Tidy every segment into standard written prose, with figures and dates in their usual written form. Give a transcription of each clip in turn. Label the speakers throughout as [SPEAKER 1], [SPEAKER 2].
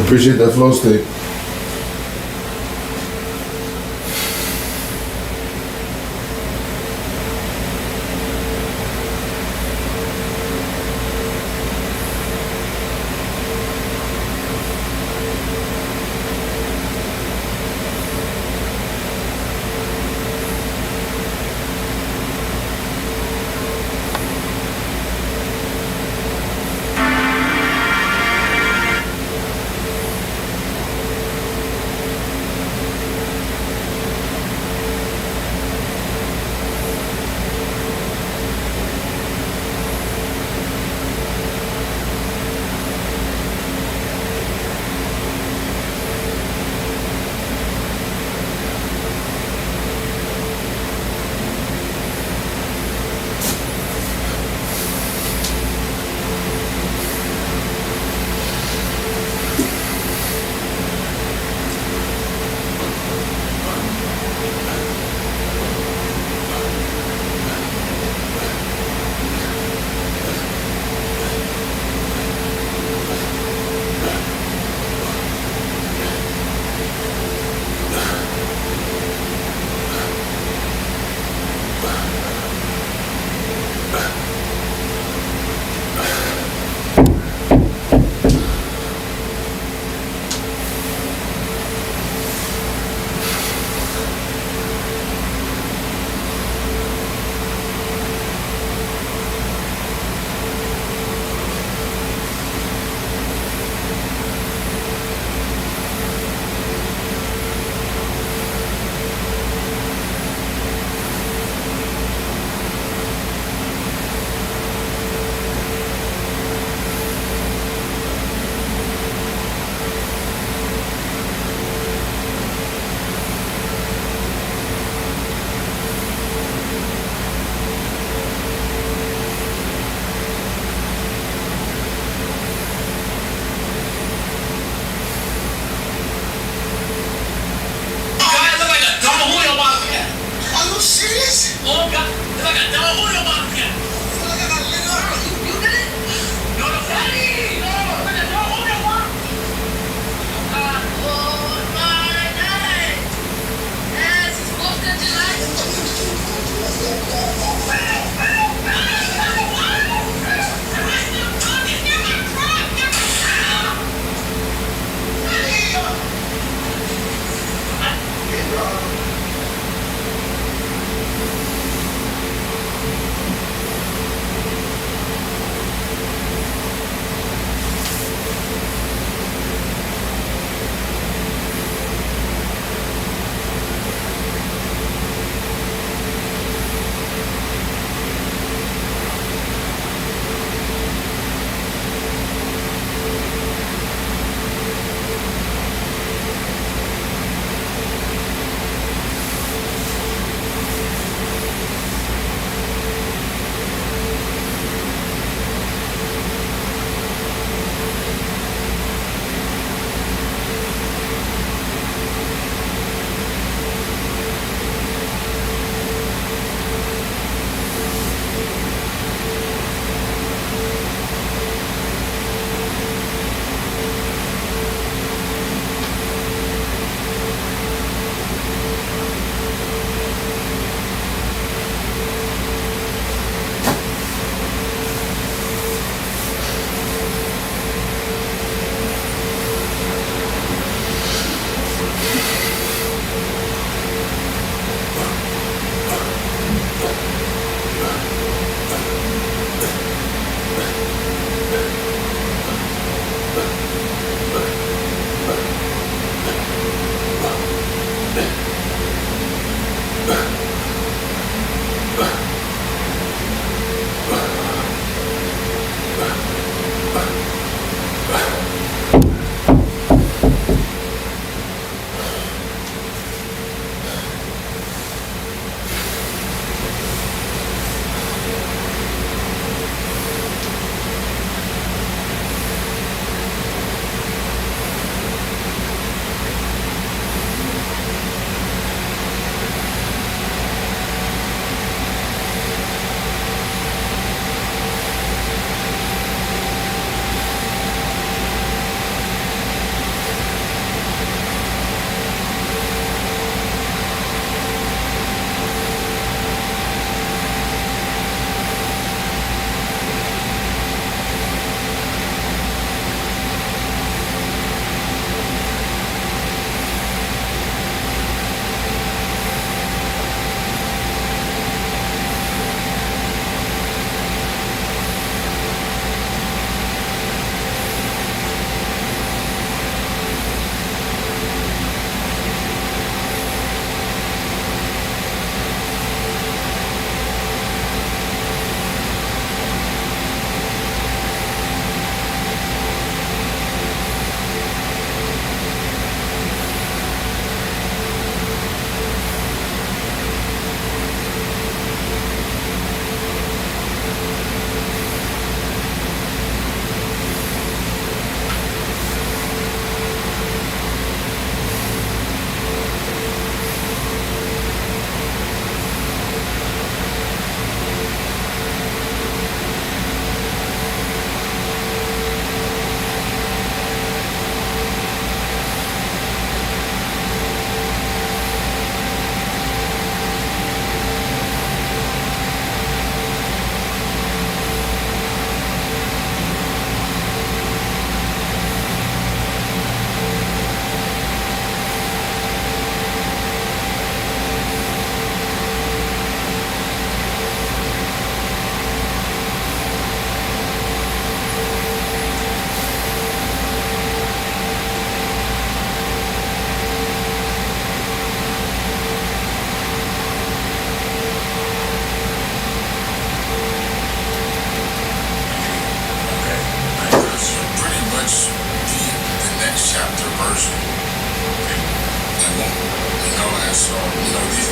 [SPEAKER 1] Appreciate that flow state.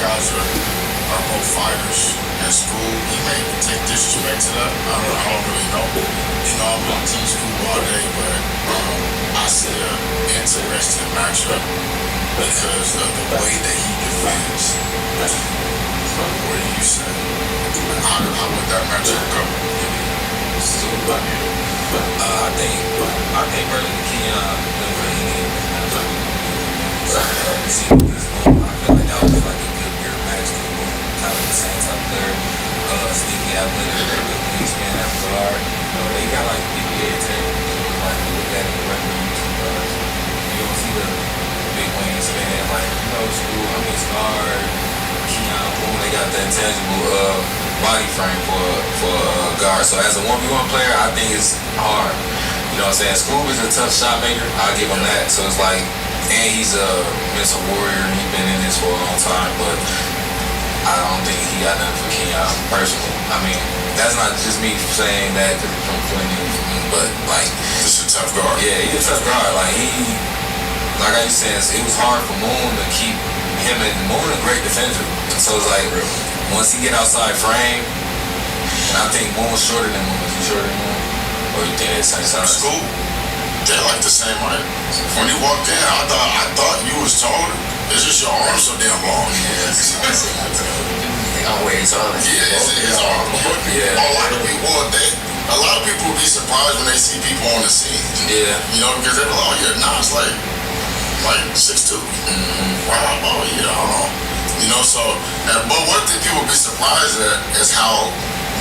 [SPEAKER 2] guys are both fighters. In school, he may take disrespect to that. I don't really know. You know, I'm on team school all day, but I see an interesting matchup because of the way that he defends. What do you say? How would that matchup go?
[SPEAKER 3] I think Brother Keon done really need I feel like that was like a good pure match. Kind of the same type of player. Sneaky athletic, good wingspan at guard. They got like PBA tape. Like look at it regular YouTube. You don't see the big wingspan like school. Scar, Keon, boom. They got that tangible body frame for guard. So as a 1v1 player, I think it's hard. You know what I'm saying? Scoob is a tough shot maker. I'll give him that. So it's like, and he's a mental warrior and he's been in this for a long time, but I don't think he got nothing for Keon personally. I mean, that's not just me saying that because it's from me, but like,
[SPEAKER 2] this is a tough guard.
[SPEAKER 3] Yeah, he's a tough guard. Like like I was saying, it was hard for Moon to keep him, and Moon a great defender. So it's like, once he get outside frame, and I think Moon was shorter than Moon. Was he shorter than Moon? Or you think it's the same size?
[SPEAKER 2] School, they're like the same height. When he walked in, I thought you was taller. It's just your arms so damn long.
[SPEAKER 3] I'm way taller.
[SPEAKER 2] Yeah, his arm. Yeah. A lot of people will be surprised when they see people on the scene.
[SPEAKER 3] Yeah.
[SPEAKER 2] You know, because they're like, oh yeah, nah, it's like 6'2". Wow, oh yeah, I don't know. You know, so, but one thing people will be surprised at is how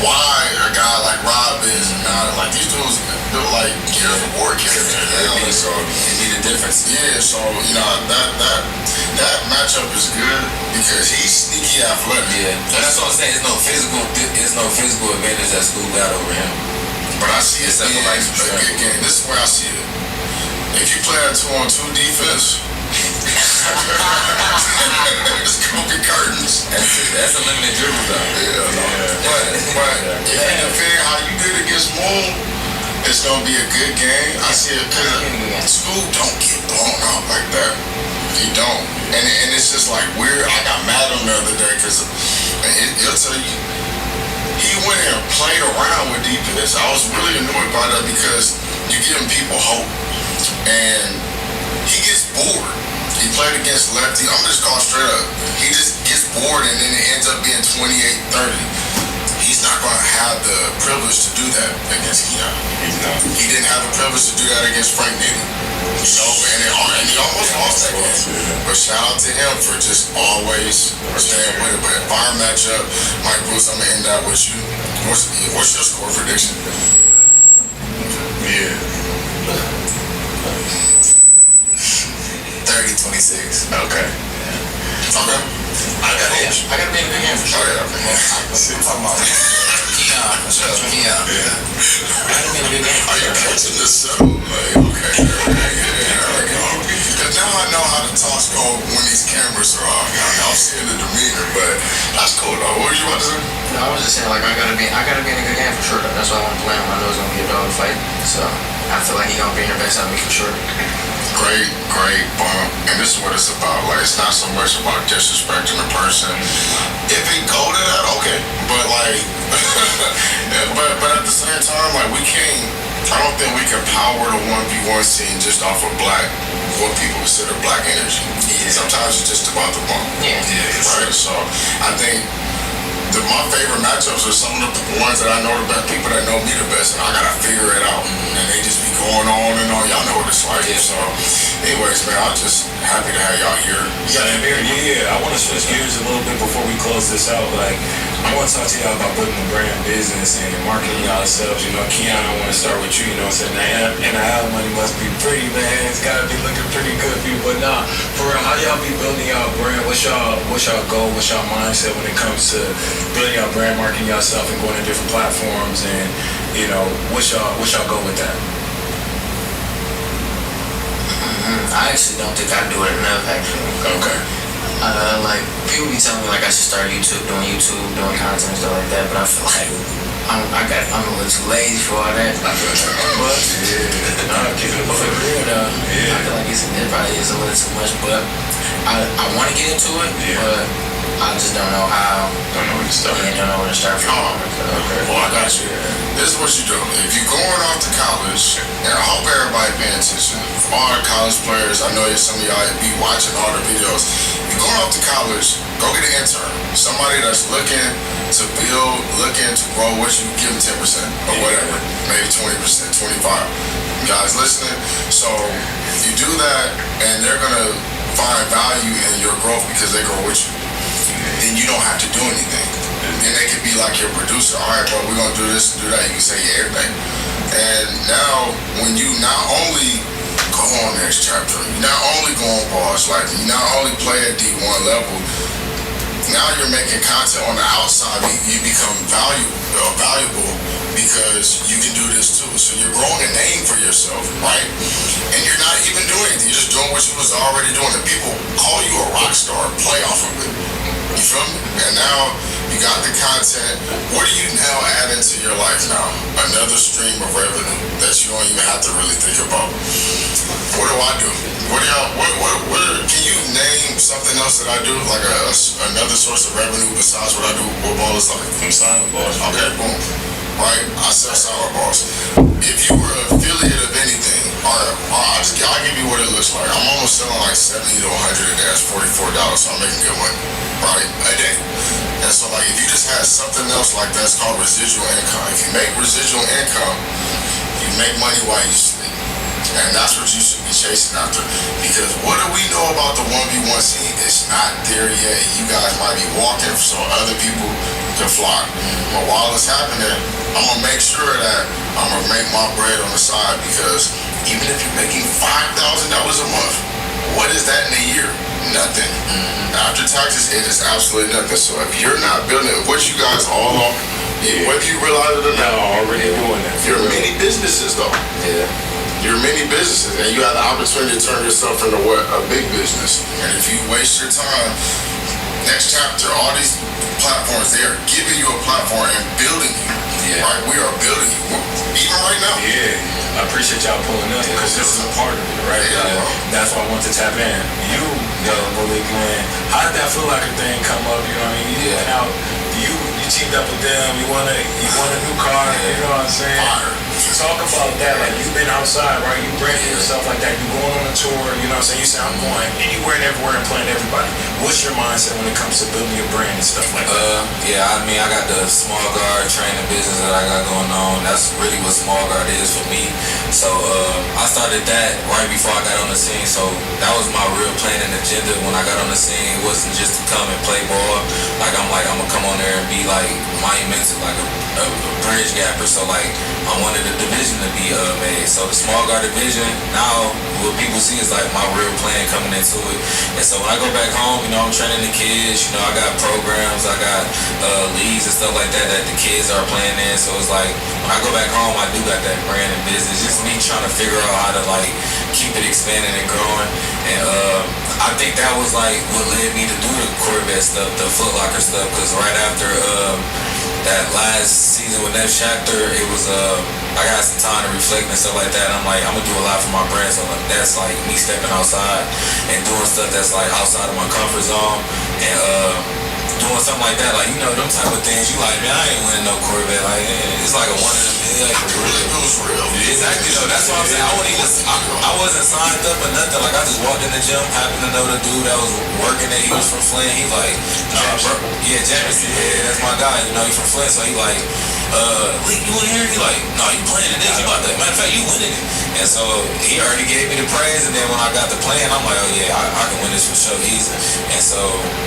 [SPEAKER 2] wide a guy like Rob is, and like these dudes built like Gears of War characters. So
[SPEAKER 3] you see the difference.
[SPEAKER 2] Yeah, so you know that matchup is good because he's sneaky athletic.
[SPEAKER 3] Yeah, and that's what I'm saying. There's no physical advantage that Scoob got over him.
[SPEAKER 2] But I see it being
[SPEAKER 3] like
[SPEAKER 2] a good game. This is where I see it. If you play a 2-on-2 defense, it's gonna be curtains.
[SPEAKER 3] That's a limited dribble though.
[SPEAKER 2] Yeah. But if you defend how you did against Moon, it's gonna be a good game. I see it because Scoob don't get blown out like that. He don't. And it's just like weird. I got mad on the other day because it'll tell you he went and played around with defense. I was really annoyed by that because you're giving people hope. And he gets bored. He played against lefty. I'm just calling straight up. He just gets bored and then it ends up being 28-30. He's not going to have the privilege to do that against Keon. He didn't have the privilege to do that against Frank Nitty. You know, and he almost lost that game. But shout out to him for just always staying with it. But if our matchup, Mike Bruce, I'm going to end that with you. What's your score prediction?
[SPEAKER 1] Yeah.
[SPEAKER 3] 30-26.
[SPEAKER 2] Okay. I got to be in the big game for sure. I'm talking about Keon, for sure. Keon. I got to be in the big game. Are you catching this show? Like, okay. Because now I know how the talks go when these cameras are off. I'm seeing the demeanor, but that's cool though. What were you about to say?
[SPEAKER 4] No, I was just saying, like, I gotta be in a good game for sure. That's why I want to play him. I know it's gonna be a dog fight, so I feel like he's gonna bring the best out of me for sure.
[SPEAKER 2] Great bump. And this is what it's about. Like, it's not so much about disrespecting the person. If it go to that, okay. But like, but at the same time, like, I don't think we can power the 1v1 scene just off of what people consider black energy. Yeah. Sometimes it's just about the bump.
[SPEAKER 4] Yeah.
[SPEAKER 2] Right. So I think my favorite matchups are some of the ones that I know the best, people that know me the best, and I gotta figure it out. And they just be going on and on. Y'all know what it's like. So, anyways, man, I'm just happy to have y'all here.
[SPEAKER 5] You got Amir? Yeah. I want to switch gears a little bit before we close this out. Like, I want to talk to y'all about building a brand business and marketing yourselves. You know, Keon, I want to start with you. You know what I'm saying? NIL money must be pretty, man. It's got to be looking pretty good for you. But nah, for real, how y'all be building y'all brand? What's y'all goal? What's y'all mindset when it comes to building y'all brand, marketing yourself, and going to different platforms? And, you know, what's y'all goal with that?
[SPEAKER 4] I actually don't think I do it enough, actually.
[SPEAKER 5] Okay.
[SPEAKER 4] Like, people be telling me, like, I should start doing content and stuff like that, but I feel like I'm a little too lazy for all that. But,
[SPEAKER 5] Keep it
[SPEAKER 4] for real, though, I feel like it probably is a little too much, but I want to get into it, but I just don't know how.
[SPEAKER 2] Don't know where to start.
[SPEAKER 4] Yeah, don't know where to start from.
[SPEAKER 2] Okay. Well, I got you. This is what you do. If you're going off to college, and I hope everybody paying attention, all the college players, I know some of y'all be watching all the videos. If you're going off to college, go get an intern. Somebody that's looking to build, looking to grow with you, give them 10% or whatever. Maybe 20%, 25%. You guys listening? So you do that, and they're going to find value in your growth because they grow with you. Then you don't have to do anything. Then they can be like your producer. All right, bro, we're gonna do this and do that. You can say everything. And now, when you not only go on next chapter, you not only go on bars, like you not only play at D1 level, now you're making content on the outside. You become valuable because you can do this too. So you're growing a name for yourself, right? And you're not even doing anything. You're just doing what you was already doing. And people call you a rock star, play off of it. You feel me? And now you got the content. What are you now adding to your life now? Another stream of revenue that you don't even have to really think about. What do I do? What can you name something else that I do? Like another source of revenue besides what I do? What ball is like?
[SPEAKER 5] I'm signing balls.
[SPEAKER 2] Okay, boom. Right? I sell sour balls. If you were an affiliate of anything, I'll give you what it looks like. I'm almost selling like 70 to 100 a day. That's $44, so I'm making good money, right? A day. And so like if you just had something else like that, it's called residual income. If you make residual income, you make money while you sleep. And that's what you should be chasing after. Because what do we know about the 1v1 scene? It's not there yet. You guys might be walking so other people can fly. But while it's happening, I'm going to make sure that I'm going to make my bread on the side. Because even if you're making $5,000 a month, what is that in a year? Nothing. After taxes, it is absolutely nothing. So if you're not building what you guys all on, whether you realize it or not,
[SPEAKER 5] already doing that.
[SPEAKER 2] you're many businesses though.
[SPEAKER 4] Yeah.
[SPEAKER 2] You're many businesses, and you have the opportunity to turn yourself into a big business. And if you waste your time, next chapter, all these platforms, they are giving you a platform and building you.
[SPEAKER 4] Yeah.
[SPEAKER 2] Right? We are building you. Even right now.
[SPEAKER 5] Yeah, I appreciate y'all pulling up because this is a part of it, right?
[SPEAKER 2] Yeah.
[SPEAKER 5] That's why I want to tap in. You, Malik, man, how did that feel like a thing come up? You know what I mean? You went out, you teamed up with them. You won a new car. You know what I'm saying?
[SPEAKER 2] Fire.
[SPEAKER 5] Talk about that. Like you've been outside, right? You branding yourself like that. You going on a tour. You know what I'm saying? You say I'm going anywhere and everywhere and playing everybody. What's your mindset when it comes to building your brand and stuff like that?
[SPEAKER 3] Yeah, I mean, I got the small guard training business that I got going on. That's really what small guard is for me. So I started that right before I got on the scene. So that was my real plan and agenda when I got on the scene. It wasn't just to come and play ball. Like I'm gonna come on there and be like monumental, like a bridge gapper. So like I wanted the division to be made. So the small guard division, now what people see is like my real plan coming into it. And so when I go back home, you know, I'm training the kids. You know, I got programs, I got leagues and stuff like that the kids are playing in. So it's like when I go back home, I do got that brand and business. Just me trying to figure out how to like keep it expanding and growing. And I think that was like what led me to do the Corvette stuff, the Foot Locker stuff, because right after that last season with Neff Schachter, it was I got some time to reflect and stuff like that. I'm like, I'm gonna do a lot for my brand, so that's like me stepping outside and doing stuff that's like outside of my comfort zone and doing something like that, like, you know, them type of things. You like, man, I ain't winning no Corvette. Like, it's like a one in a million.
[SPEAKER 2] It was real.
[SPEAKER 3] Exactly, though. That's what I'm saying. I wasn't signed up or nothing. Like, I just walked in the gym, happened to know the dude that was working there. He was from Flint. He like, Jamison. Yeah, that's my guy. You know, he's from Flint. So he like, Lee, you in here? He like, no, you playing in this. You about that. Matter of fact, you winning it. And so he already gave me the praise. And then when I got the plan, I'm like, oh yeah, I can win this for sure, easy. And so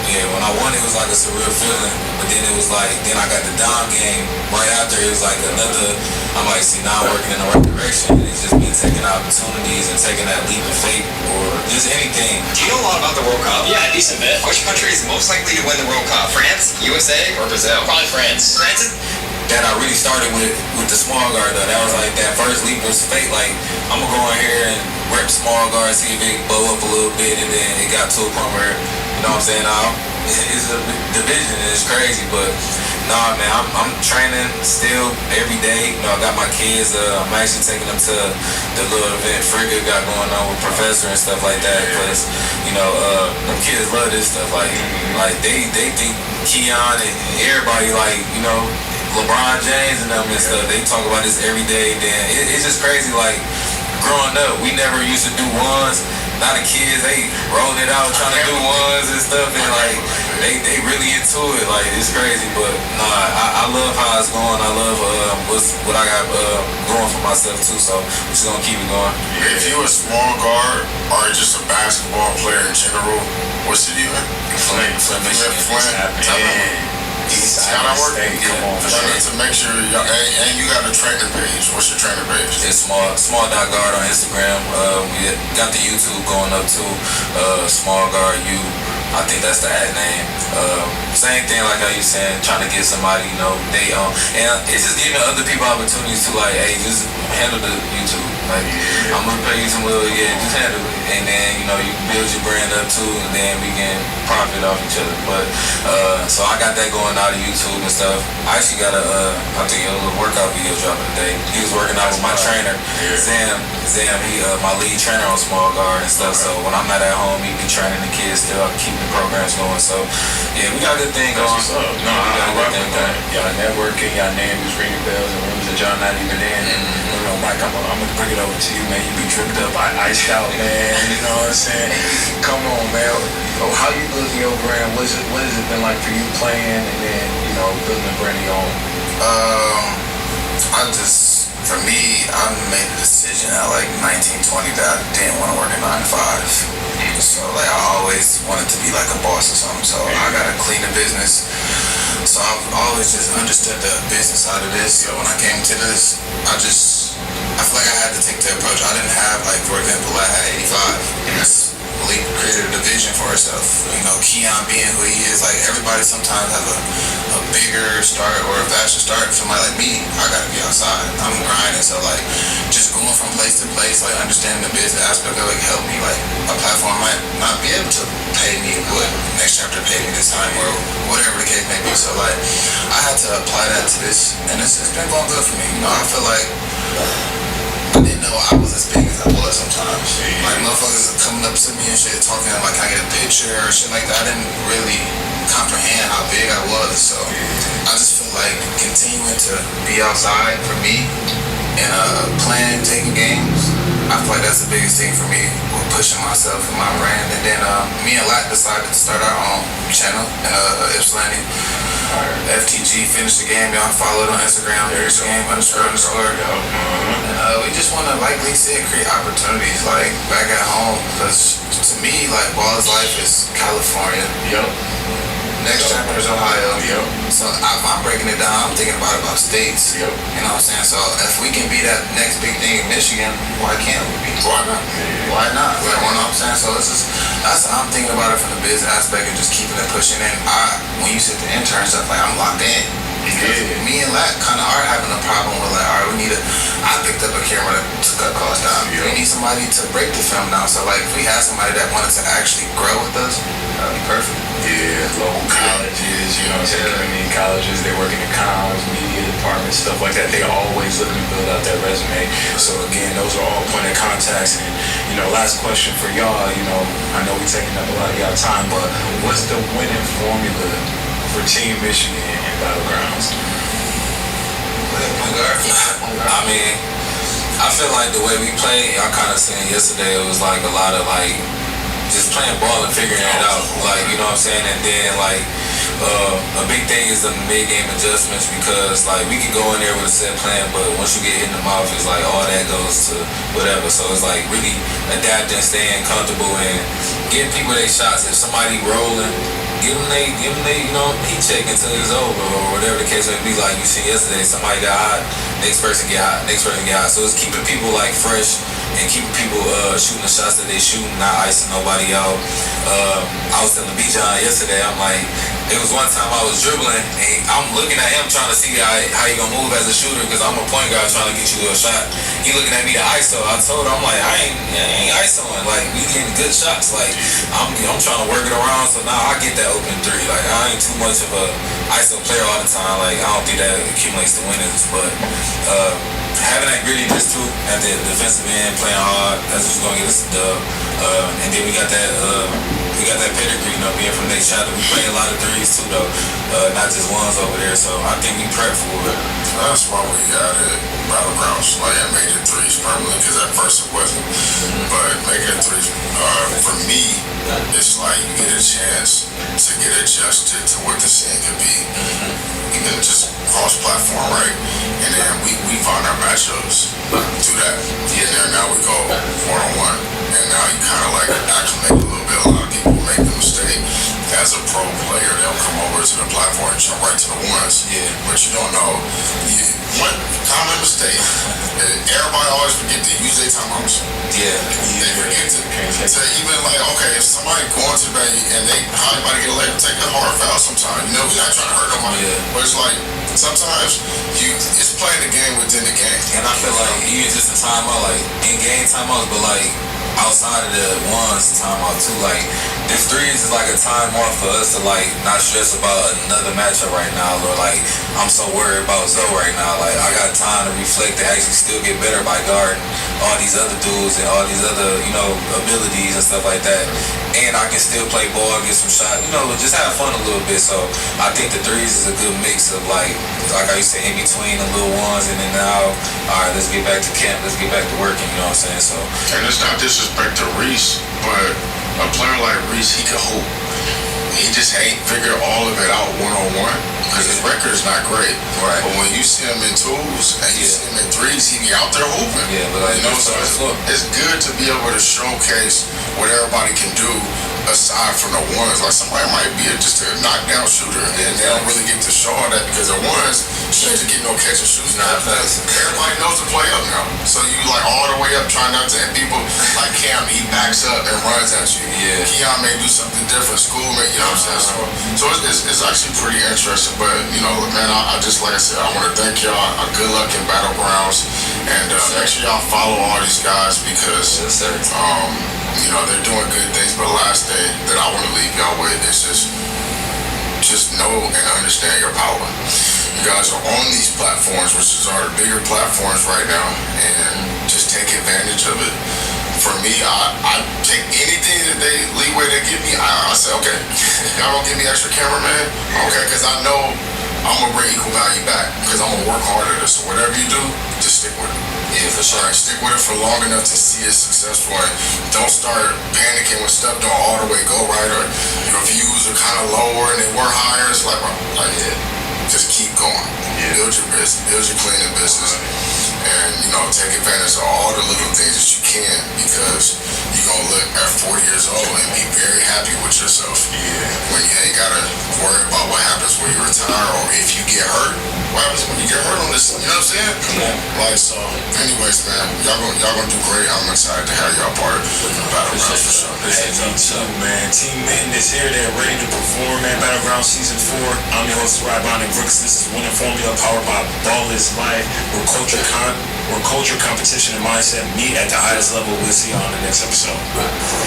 [SPEAKER 3] yeah, when I won, it was like a surreal feeling. But then it was like, then I got the Dom game right after. It was like another. I'm like, see, now I'm working in the right direction. It's just me taking opportunities and taking that leap of faith or just anything.
[SPEAKER 6] Do you know a lot about the World Cup? Yeah, a decent bit. Which country is most likely to win the World Cup? France, USA, or Brazil? Probably France. France?
[SPEAKER 3] That I really started with the small guard though. That was like that first leap was fate. Like I'm gonna go in here and rep small guard, see if it blow up a little bit, and then it got to a point where, you know what I'm saying, now it's a division and it's crazy, but Nah, man, I'm training still every day. You know, I got my kids. I'm actually taking them to the little event Frigga got going on with Professor and stuff like that. Cause you know, them kids love this stuff. Like they think Keon and everybody like you know LeBron James and them and stuff. They talk about this every day. Then it's just crazy. Like growing up, we never used to do ones. Now the kids, they rolling it out, trying to do ones and stuff, and like they really into it. Like it's crazy, but nah, I love how it's going. I love what I got going for myself too. So we're just gonna keep it going.
[SPEAKER 2] If you a small guard or just a basketball player in general, what city you in?
[SPEAKER 3] Flint, Michigan.
[SPEAKER 2] How that work?
[SPEAKER 3] Come on, for sure.
[SPEAKER 2] To make sure, and you got a trainer page. What's your trainer page?
[SPEAKER 3] It's small.guard on Instagram. We got the YouTube going up too. Small guard U. I think that's the ad name. Same thing like how you saying, trying to get somebody, you know, and it's just giving other people opportunities to like, hey, just handle the YouTube. Like, I'm gonna pay you some little, just handle it. And then, you know, you can build your brand up too, and then we can profit off each other. But, so I got that going out of YouTube and stuff. I actually got I think a little workout video dropping today. He was working out with my trainer, Zam, he my lead trainer on small guard and stuff. So when I'm not at home, he be training the kids still, keeping the programs going. So yeah, we got a good thing going.
[SPEAKER 5] That's what's up. No, I rock with that. Y'all networking, y'all name is ringing bells in rooms that y'all not even in. You know, Mike, I'm gonna bring it over to you, man. You be dripped up, iced out, man. You know what I'm saying? Come on, man. How you building your brand? What has it been like for you playing and then, you know, building a brand of your own?
[SPEAKER 7] For me, I made a decision at like 19, 20 that I didn't want to work a 9 to 5. So like I always wanted to be like a boss or something. So I got to clean the business. So I've always just understood the business side of this. So when I came to this, I feel like I had to take the approach. I didn't have like, for example, I had 85. And that's created a vision for herself. You know, Keon being who he is, like everybody sometimes has a bigger start or a faster start. Somebody like me, I gotta be outside. I'm grinding, so like just going from place to place, like understanding the business aspect of it helped me. Like a platform might not be able to pay me what Next Chapter paid me this time or whatever the case may be. So like I had to apply that to this, and it's been going good for me. You know, I feel like I didn't know I was as big as I was sometimes. Like motherfuckers coming up to me and shit, talking like, can I get a picture or shit like that. I didn't really comprehend how big I was. So I just feel like continuing to be outside for me and playing, taking games, I feel like that's the biggest thing for me with pushing myself and my brand. And then me and Lack decided to start our own channel in Ypsilanti. FTG finished the game, y'all follow it on Instagram, finish the game __. And we just want to, like Lee said, create opportunities like back at home, because to me, like Ball's life is California. Next Chapter is Ohio. So I'm breaking it down, I'm thinking about states. You know what I'm saying? So if we can be that next big thing in Michigan, why can't we be? Why not? Why not? Like, you know what I'm saying? So that's how I'm thinking about it from the business aspect and just keeping it pushing. And when you sit the intern stuff, like I'm locked in. Because me and Lack kind of are having a problem with like, all right, I picked up a camera to cut costs down. We need somebody to break the film down. So like if we had somebody that wanted to actually grow with us, that would be perfect.
[SPEAKER 5] Local colleges, you know what I'm saying? Community colleges, they work in the comms, media departments, stuff like that. They always looking to build out that resume. So again, those are all point of contacts. And, you know, last question for y'all, you know, I know we're taking up a lot of y'all time, but what's the winning formula for Team Michigan and Battlegrounds?
[SPEAKER 3] I mean, I feel like the way we play, y'all kind of seen yesterday, it was like a lot of like just playing ball and figuring it out, like, you know what I'm saying? And then like a big thing is the mid-game adjustments, because like we can go in there with a set plan, but once you get hit in the mouth, it's like all that goes to whatever. So it's like really adapting, staying comfortable, and getting people their shots. If somebody rolling, give them they, you know, heat check until it's over, or whatever the case may be. Like you seen yesterday, somebody got hot, next person get hot, next person get hot. So it's keeping people like fresh and keeping people shooting the shots that they shooting, not icing nobody out. I was telling B-John yesterday, I'm like, it was one time I was dribbling and I'm looking at him trying to see how he gonna move as a shooter because I'm a point guard trying to get you a shot. He looking at me to ISO. I told him, I'm like, I ain't ISOing. Like, we getting good shots. Like, I'm trying to work it around so now I get that open three. Like, I ain't too much of a ISO player all the time. Like, I don't think that accumulates the winners. But having that grittiness too at the defensive end, playing hard, that's what's gonna get us a dub. And then we got that pedigree, you know, being from Nate Shadow. We play a lot of threes too, though, not just ones over there. So I think we prep for it.
[SPEAKER 2] That's why we added Battlegrounds. Like, I made it threes permanently because at first it wasn't. But making it threes, for me, it's like you get a chance to get adjusted to what the scene could be. Even just cross-platform, right? And then we find our matchups through that. And then now we go one-on-one. And now you kind of like acclimate a little bit. A lot of people make the mistake. As a pro player, they'll come over to the platform and jump right to the ones.
[SPEAKER 3] Yeah.
[SPEAKER 2] But you don't know. One common mistake. Everybody always forget to use their timeouts.
[SPEAKER 3] Yeah.
[SPEAKER 2] They forget to even like, okay, if somebody going to the bank and they probably about to get elected, take a hard foul sometime. You know, we're not trying to hurt nobody.
[SPEAKER 3] Yeah.
[SPEAKER 2] But it's like, sometimes it's playing the game within the game.
[SPEAKER 3] And I feel like even just in timeout, like in game timeouts, but like outside of the ones timeout too, like this threes is like a time off for us to like not stress about another matchup right now, or like I'm so worried about Zoe right now. Like I got time to reflect to actually still get better by guarding all these other dudes and all these other, you know, abilities and stuff like that. And I can still play ball, get some shots, you know, just have fun a little bit. So I think the threes is a good mix of like I used to say, in between the little ones and then now, all right, let's get back to camp, let's get back to working, you know what I'm saying? So,
[SPEAKER 2] and it's not disrespect to Reese, but a player like Reese, he can hoop. He just ain't figured all of it out one-on-one because his record's not great.
[SPEAKER 3] Right.
[SPEAKER 2] But when you see him in twos and you see him in threes, he be out there hooping.
[SPEAKER 3] Yeah, but like,
[SPEAKER 2] you know, so it's good to be able to showcase what everybody can do aside from the ones. Like somebody might be just a knockdown shooter and they don't really get to show all that because the ones, shit, to get no catch and shoots. Everybody knows to play up now. So you like all the way up trying not to, and people like Cam, he backs up and runs at you.
[SPEAKER 3] Yeah.
[SPEAKER 2] Keon may do something different. School may, you know what I'm saying? So it's actually pretty interesting. But, you know, man, I just, like I said, I want to thank y'all. Good luck in Battlegrounds. And make sure y'all follow all these guys because, you know, they're doing good things. But the last thing that I want to leave y'all with is just know and understand your power. You guys are on these platforms, which are the bigger platforms right now, and just take advantage of it. For me, I take anything that leeway they give me. I say, okay, y'all gonna give me extra cameraman? Okay, because I know I'm gonna bring equal value back because I'm gonna work hard at it. So whatever you do, just stick with it. Yeah, for sure. Stick with it for long enough to see it successful. And don't start panicking when stuff don't all the way go right or your views are kind of lower and they were higher. It's like, just keep going. Build your business, build your cleaning business, and you know, take advantage of all the little things that you can because you're gonna look at 40 years old and be very happy with yourself. When you ain't gotta worry about what happens when you retire or if you get hurt. What happens when you get hurt on this? You know what I'm saying? Like so. Anyways, man, y'all gonna do great. I'm excited to have y'all part of the Battlegrounds for sure.
[SPEAKER 5] Hey, me too, man. Team Mitten is here. They're ready to perform, man. Battleground Season 4. I'm your host, Rybon and Brooks. This is Winning Formula powered by Ball is Life. Where culture, competition, and mindset meet at the highest level. We'll see you on the next episode.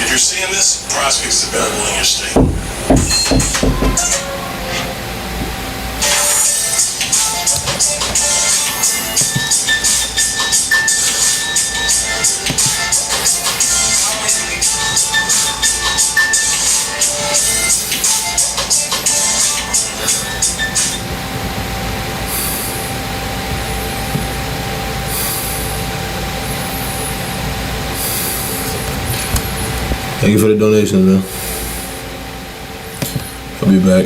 [SPEAKER 8] If you're seeing this, Prospect's available in your state.
[SPEAKER 1] Thank you for the donation, man. I'll be back.